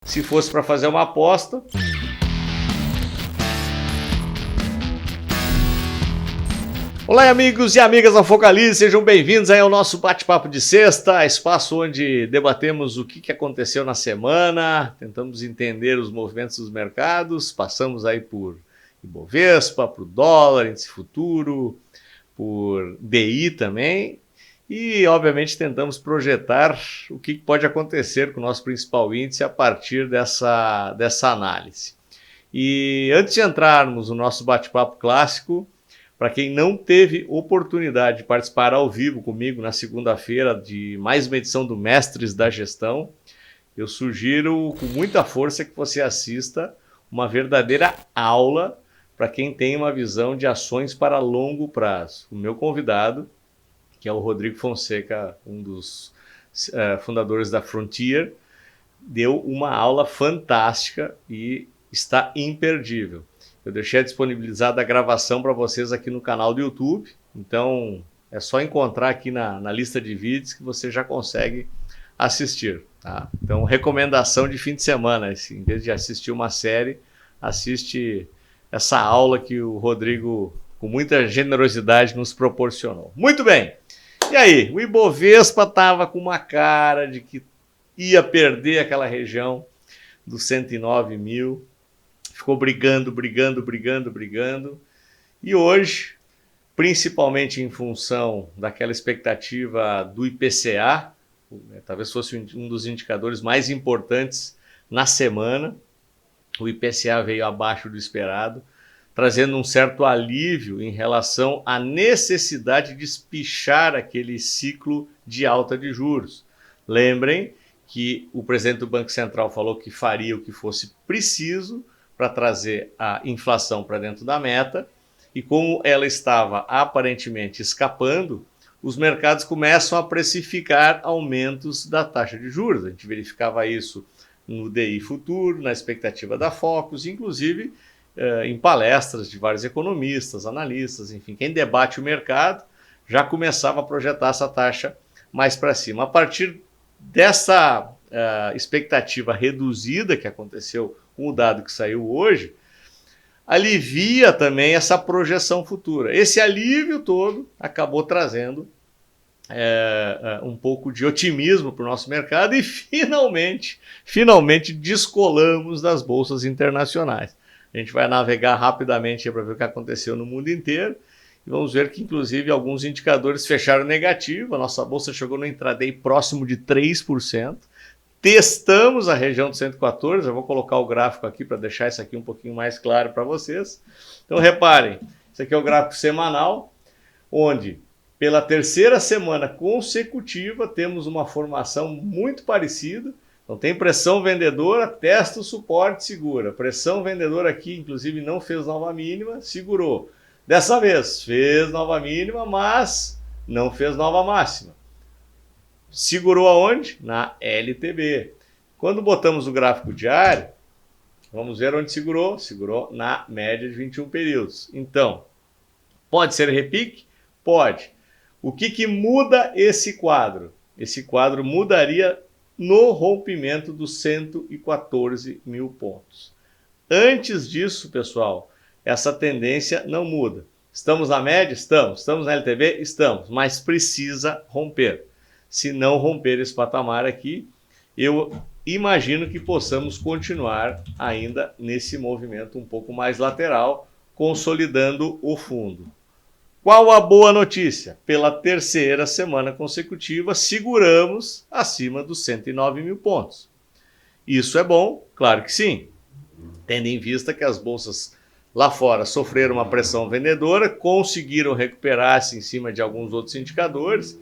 Se fosse para fazer uma aposta... Olá, amigos e amigas da Focalize, sejam bem-vindos aí ao nosso bate-papo de sexta, espaço onde debatemos o que aconteceu na semana, tentamos entender os movimentos dos mercados, passamos aí por Ibovespa, por dólar, índice futuro, por DI também, e obviamente tentamos projetar o que pode acontecer com o nosso principal índice a partir dessa análise. E antes de entrarmos no nosso bate-papo clássico, para quem não teve oportunidade de participar ao vivo comigo na segunda-feira de mais uma edição do Mestres da Gestão, eu sugiro com muita força que você assista uma verdadeira aula para quem tem uma visão de ações para longo prazo. O meu convidado, que é o Rodrigo Fonseca, um dos fundadores da Frontier, deu uma aula fantástica e está imperdível. Eu deixei disponibilizada a gravação para vocês aqui no canal do YouTube, então é só encontrar aqui na lista de vídeos que você já consegue assistir. Tá? Então, recomendação de fim de semana, em vez de assistir uma série, assiste essa aula que o Rodrigo, com muita generosidade, nos proporcionou. Muito bem! E aí, o Ibovespa estava com uma cara de que ia perder aquela região dos 109 mil, ficou brigando. E hoje, principalmente em função daquela expectativa do IPCA, talvez fosse um dos indicadores mais importantes na semana, o IPCA veio abaixo do esperado, trazendo um certo alívio em relação à necessidade de espichar aquele ciclo de alta de juros. Lembrem que o presidente do Banco Central falou que faria o que fosse preciso para trazer a inflação para dentro da meta, e como ela estava aparentemente escapando, os mercados começam a precificar aumentos da taxa de juros. A gente verificava isso no DI futuro, na expectativa da Focus, inclusive em palestras de vários economistas, analistas, enfim, quem debate o mercado já começava a projetar essa taxa mais para cima. A partir dessa expectativa reduzida que aconteceu com o dado que saiu hoje, alivia também essa projeção futura. Esse alívio todo acabou trazendo um pouco de otimismo para o nosso mercado e finalmente descolamos das bolsas internacionais. A gente vai navegar rapidamente para ver o que aconteceu no mundo inteiro e vamos ver que, inclusive, alguns indicadores fecharam negativo. A nossa bolsa chegou no intraday próximo de 3%. Testamos a região do 114, eu vou colocar o gráfico aqui para deixar isso aqui um pouquinho mais claro para vocês. Então reparem, esse aqui é o gráfico semanal, onde pela terceira semana consecutiva temos uma formação muito parecida. Então tem pressão vendedora, testa o suporte, segura. Pressão vendedora aqui, inclusive não fez nova mínima, segurou. Dessa vez fez nova mínima, mas não fez nova máxima. Segurou aonde? Na LTB. Quando botamos o gráfico diário, vamos ver onde segurou. Segurou na média de 21 períodos. Então, pode ser repique? Pode. O que muda esse quadro? Esse quadro mudaria no rompimento dos 114 mil pontos. Antes disso, pessoal, essa tendência não muda. Estamos na média? Estamos. Estamos na LTB? Estamos. Mas precisa romper. Se não romper esse patamar aqui, eu imagino que possamos continuar ainda nesse movimento um pouco mais lateral, consolidando o fundo. Qual a boa notícia? Pela terceira semana consecutiva, seguramos acima dos 109 mil pontos. Isso é bom? Claro que sim. Tendo em vista que as bolsas lá fora sofreram uma pressão vendedora, conseguiram recuperar-se em cima de alguns outros indicadores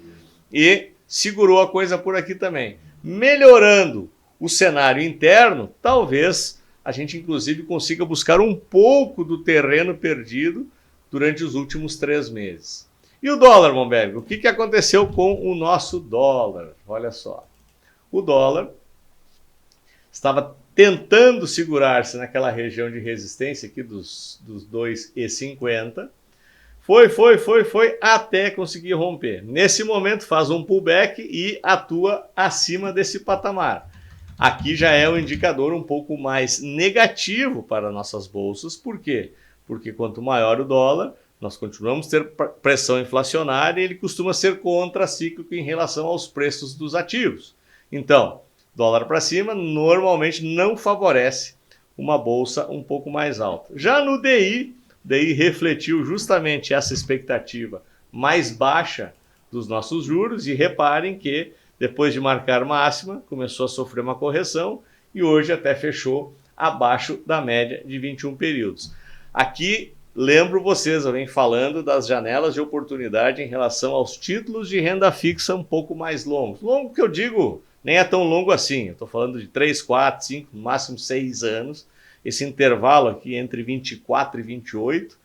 e segurou a coisa por aqui também. Melhorando o cenário interno, talvez a gente inclusive consiga buscar um pouco do terreno perdido durante os últimos 3 meses. E o dólar, Momberg? O que aconteceu com o nosso dólar? Olha só. O dólar estava tentando segurar-se naquela região de resistência aqui dos 2,50. Foi até conseguir romper. Nesse momento faz um pullback e atua acima desse patamar. Aqui já é um indicador um pouco mais negativo para nossas bolsas. Por quê? Porque quanto maior o dólar, nós continuamos a ter pressão inflacionária e ele costuma ser contracíclico em relação aos preços dos ativos. Então, dólar para cima normalmente não favorece uma bolsa um pouco mais alta. Já no DI refletiu justamente essa expectativa mais baixa dos nossos juros e reparem que depois de marcar máxima, começou a sofrer uma correção e hoje até fechou abaixo da média de 21 períodos. Aqui, lembro vocês, eu venho falando das janelas de oportunidade em relação aos títulos de renda fixa um pouco mais longos. Longo que eu digo, nem é tão longo assim, eu estou falando de 3, 4, 5, no máximo 6 anos. Esse intervalo aqui entre 24 e 28,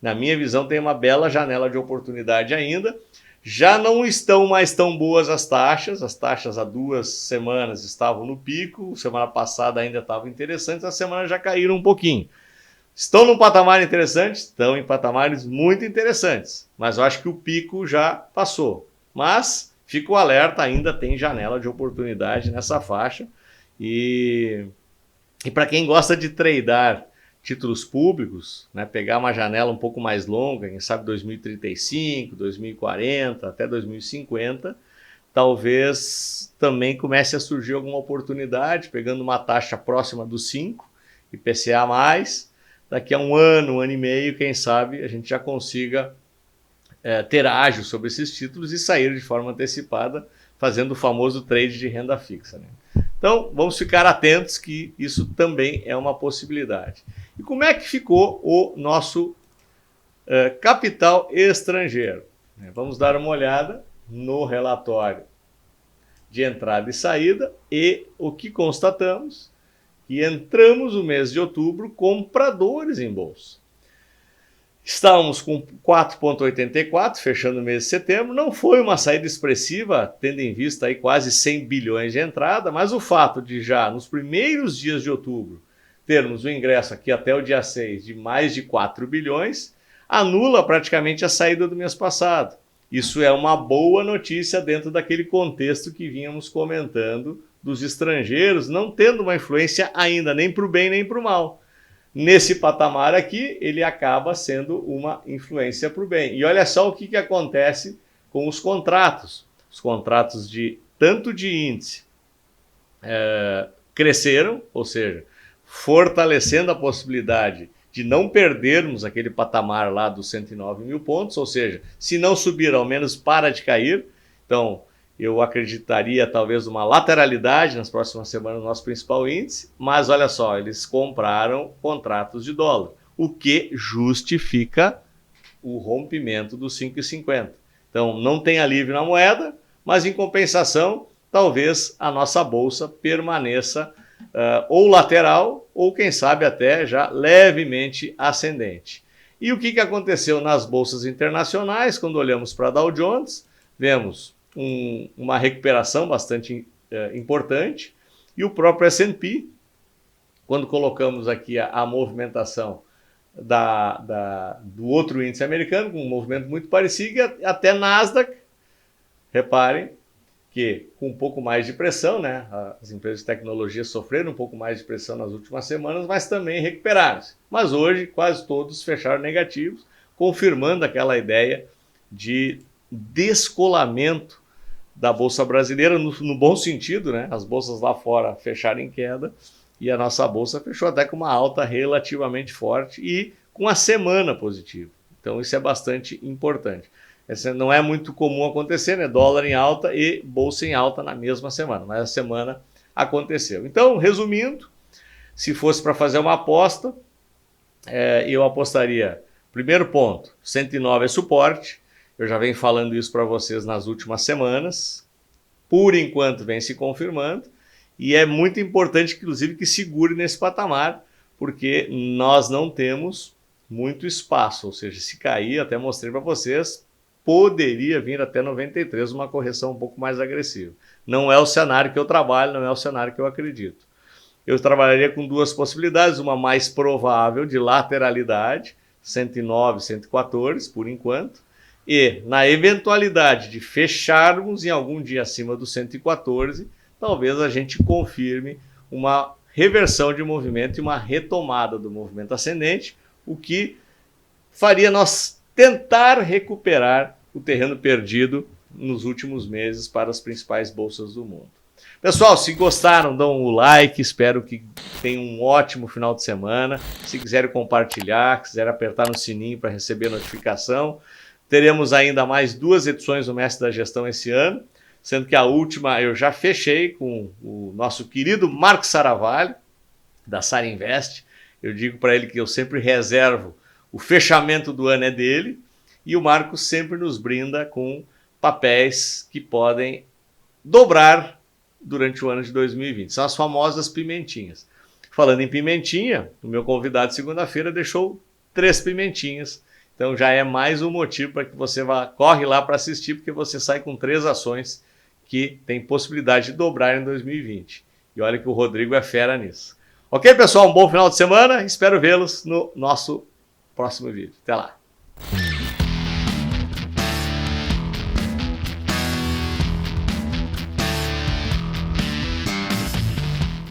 na minha visão, tem uma bela janela de oportunidade ainda. Já não estão mais tão boas as taxas há 2 semanas estavam no pico, semana passada ainda estavam interessantes, a semana já caíram um pouquinho. Estão num patamar interessante? Estão em patamares muito interessantes, mas eu acho que o pico já passou. Mas fica o alerta, ainda tem janela de oportunidade nessa faixa. E para quem gosta de tradar títulos públicos, né, pegar uma janela um pouco mais longa, quem sabe 2035, 2040, até 2050, talvez também comece a surgir alguma oportunidade, pegando uma taxa próxima dos 5, IPCA+, daqui a um ano e meio, quem sabe, a gente já consiga ter ágio sobre esses títulos e sair de forma antecipada, fazendo o famoso trade de renda fixa, né? Então, vamos ficar atentos que isso também é uma possibilidade. E como é que ficou o nosso capital estrangeiro? Vamos dar uma olhada no relatório de entrada e saída e o que constatamos? Que entramos no mês de outubro compradores em bolsa. Estávamos com 4,84, fechando o mês de setembro. Não foi uma saída expressiva, tendo em vista aí quase 100 bilhões de entrada, mas o fato de já nos primeiros dias de outubro termos o ingresso aqui até o dia 6 de mais de 4 bilhões, anula praticamente a saída do mês passado. Isso é uma boa notícia dentro daquele contexto que vínhamos comentando dos estrangeiros, não tendo uma influência ainda nem para o bem nem para o mal. Nesse patamar aqui, ele acaba sendo uma influência para o bem. E olha só o que acontece com os contratos. Os contratos tanto de índice cresceram, ou seja, fortalecendo a possibilidade de não perdermos aquele patamar lá dos 109 mil pontos, ou seja, se não subir, ao menos para de cair. Então, eu acreditaria talvez uma lateralidade nas próximas semanas no nosso principal índice, mas olha só, eles compraram contratos de dólar, o que justifica o rompimento dos 5,50. Então, não tem alívio na moeda, mas em compensação, talvez a nossa bolsa permaneça ou lateral, ou quem sabe até já levemente ascendente. E o que aconteceu nas bolsas internacionais? Quando olhamos para a Dow Jones, vemos uma recuperação bastante importante, e o próprio S&P, quando colocamos aqui a movimentação do outro índice americano, com um movimento muito parecido, até Nasdaq, reparem que com um pouco mais de pressão, né, as empresas de tecnologia sofreram um pouco mais de pressão nas últimas semanas, mas também recuperaram-se. Mas hoje quase todos fecharam negativos, confirmando aquela ideia de descolamento da Bolsa Brasileira, no bom sentido, né? As bolsas lá fora fecharam em queda e a nossa bolsa fechou até com uma alta relativamente forte e com a semana positiva. Então isso é bastante importante. Essa não é muito comum acontecer, né? Dólar em alta e bolsa em alta na mesma semana, mas a semana aconteceu. Então, resumindo, se fosse para fazer uma aposta, eu apostaria, primeiro ponto, 109 é suporte. Eu já venho falando isso para vocês nas últimas semanas. Por enquanto vem se confirmando. E é muito importante, inclusive, que segure nesse patamar, porque nós não temos muito espaço. Ou seja, se cair, até mostrei para vocês, poderia vir até 93, uma correção um pouco mais agressiva. Não é o cenário que eu trabalho, não é o cenário que eu acredito. Eu trabalharia com 2 possibilidades, uma mais provável de lateralidade, 109, 114, por enquanto, e na eventualidade de fecharmos em algum dia acima do 114, talvez a gente confirme uma reversão de movimento e uma retomada do movimento ascendente, o que faria nós tentar recuperar o terreno perdido nos últimos meses para as principais bolsas do mundo. Pessoal, se gostaram, dão o like, espero que tenham um ótimo final de semana. Se quiserem compartilhar, quiserem apertar no sininho para receber notificação. Teremos ainda mais 2 edições do Mestre da Gestão esse ano, sendo que a última eu já fechei com o nosso querido Marcos Saravalho, da Sara Invest. Eu digo para ele que eu sempre reservo, o fechamento do ano é dele, e o Marcos sempre nos brinda com papéis que podem dobrar durante o ano de 2020. São as famosas pimentinhas. Falando em pimentinha, o meu convidado de segunda-feira deixou 3 pimentinhas. Então já é mais um motivo para que você corre lá para assistir, porque você sai com 3 ações que tem possibilidade de dobrar em 2020. E olha que o Rodrigo é fera nisso. Ok, pessoal? Um bom final de semana. Espero vê-los no nosso próximo vídeo. Até lá.